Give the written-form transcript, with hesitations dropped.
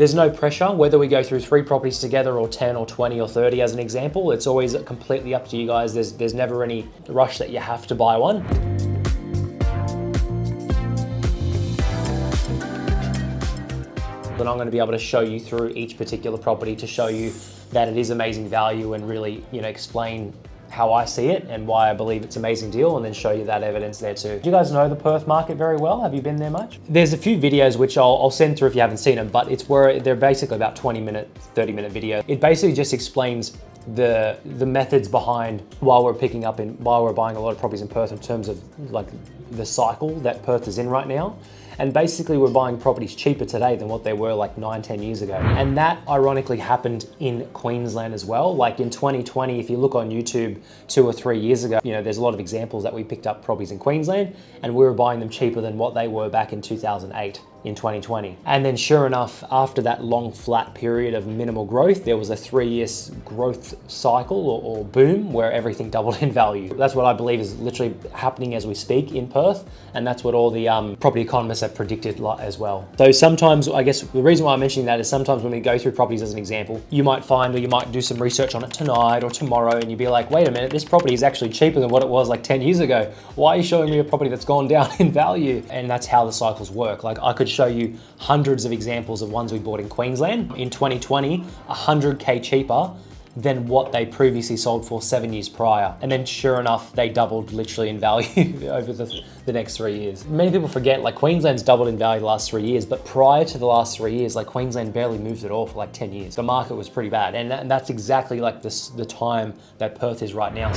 There's no pressure, whether we go through 3 properties together or 10 or 20 or 30 as an example. It's always completely up to you guys. There's never any rush that you have to buy one. But I'm going to be able to show you through each particular property to show you that it is amazing value and really, explain how I see it and why I believe it's an amazing deal, and then show you that evidence there too. Do you guys know the Perth market very well? Have you been there much? There's a few videos which I'll send through if you haven't seen them, but it's where they're basically about 20-minute, 30-minute video. It basically just explains the methods behind why we're buying a lot of properties in Perth in terms of like the cycle that Perth is in right now. And basically we're buying properties cheaper today than what they were like 9-10 years ago. And that ironically happened in Queensland as well. Like in 2020, if you look on YouTube 2 or 3 years ago, there's a lot of examples that we picked up properties in Queensland and we were buying them cheaper than what they were back in 2008. In 2020. And then sure enough, after that long flat period of minimal growth, there was a 3-year growth cycle or boom where everything doubled in value. That's what I believe is literally happening as we speak in Perth. And that's what all the property economists have predicted as well. So sometimes, I guess the reason why I'm mentioning that is sometimes when we go through properties as an example, you might find, or you might do some research on it tonight or tomorrow and you'd be like, wait a minute, this property is actually cheaper than what it was like 10 years ago. Why are you showing me a property that's gone down in value? And that's how the cycles work. Like I could show you hundreds of examples of ones we bought in Queensland in 2020, 100K cheaper than what they previously sold for 7 years prior. And then sure enough, they doubled literally in value over the next 3 years. Many people forget like Queensland's doubled in value the last 3 years, but prior to the last 3 years, like Queensland barely moved at all for like 10 years. The market was pretty bad. And that's exactly like the time that Perth is right now.